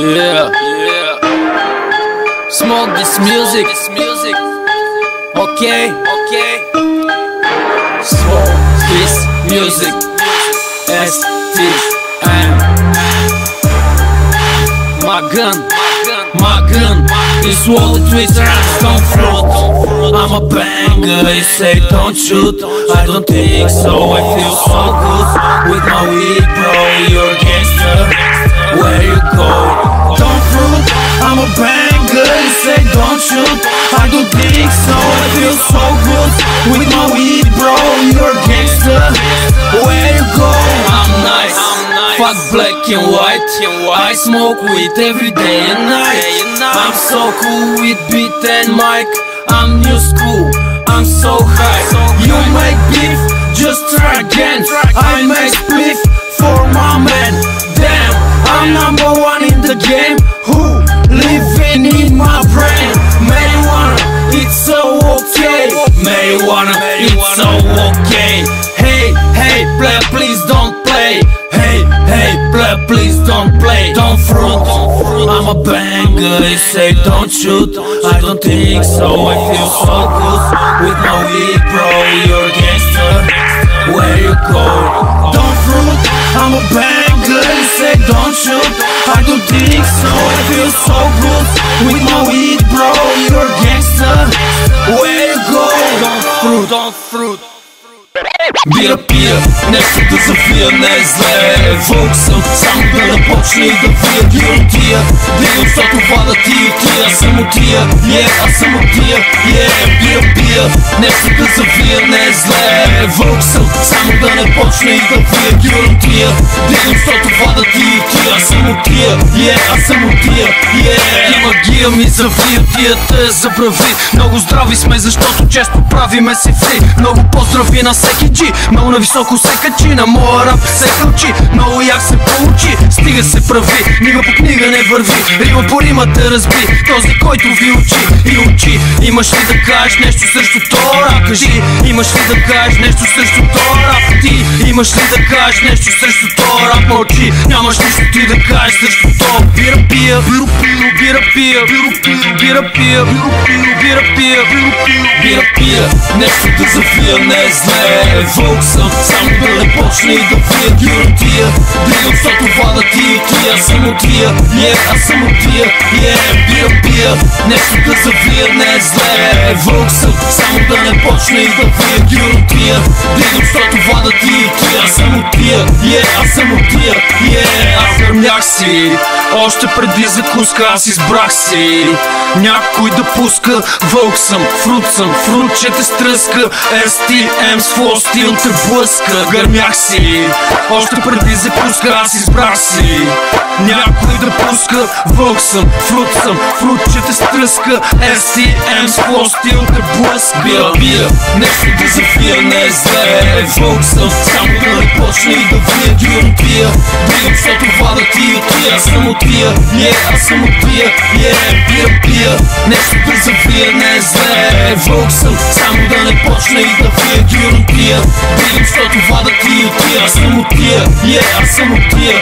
Yeah. Smoke this music. Okay. Smoke this music. STM. My gun is swallowed with stone fruit. I'm a banger, you say don't shoot. I don't think so, I feel so good with my weed, bro. You're a gangster, where you go? Don't fruit, I'm a banger, you say don't shoot. I don't think so, I feel so good with my weed, bro. You're a gangster, where you go? I'm nice, fuck black and white. I smoke weed every day and night. I'm so cool with beat and mic. I'm new school, I'm so high. You make beef, just try again. I make spliff for my man. Damn, I'm number one in the game. Who living in my brain? Marijuana, it's so okay. Marijuana, it's so okay. Hey, play, please don't play. Hey, play, please don't play. Don't fruit, I'm a banger. You say don't shoot. I don't think so, I feel so good with my weed, bro. You're a gangster, where you go? Don't fruit, I'm a banger. You say don't shoot. I don't think so, I feel so good with my weed, bro. You're a gangster, where you go? Don't fruit. Бира пия, нещо да завия не е зле. Вълк съм, само да не почне и да вия гиротия. Дигам, защото вада ти и тия. Аз съм от тия, аз съм от тия. Бира пия, нещо да завия не е зле. Вълк съм, само да не почне и да вия гиротия. Дигам, защото вада ти и тия. Аз съм от тия, аз съм от тия. Има гия ми завия тия, те забрави. Много здрави сме, защото често правиме си фри. Много поздрави на всеки джи, много нависоко се качи, на моя рап се кълчи. Много як се получи, стига се прави. Книга по книга не върви, рима по рима те разби. Този, който ви учи, имаш ли да кажеш нещо срещу това? Кажи, имаш ли да кажеш нещо срещу това? Ти имаш ли да кажеш нещо срещу това? Мълчи, нямаш нищо ти да кажеш срещу това. Бира пия, нещо да завия не е зле. Вълк съм, само да не почне и да вия гиротия. Дигам, защото вада ти и тия. Аз съм от тия, аз съм от тия. Бира пия, нещо да завия не е зле. Вълк съм, само да не почне и да вия гиротия. Дигам, защото вада ти и тия. Аз съм от тия, аз съм от тия. Аз гърмях си, още преди закуска аз избрах си някой да пуска. Вълк съм, фрут, че те стръска. STM с флоу стил те блъска. Гърмях си, още преди закуска аз избрах си някой да пуска. Вълк съм, фрут, че те стръска. STM с флоу стил те блъска. Бира, нещо да завия не е зле. Вълк съм, само да не почне и да вия гиротия. Дигам, защото вада ти и тия. Аз съм от тия, аз съм от тия. Бира, нещо да завия не е зле. Вълк съм, само да не почне и да вия гиротия. Дигам, защото вада ти и тия. Аз съм от тия, аз съм от тия.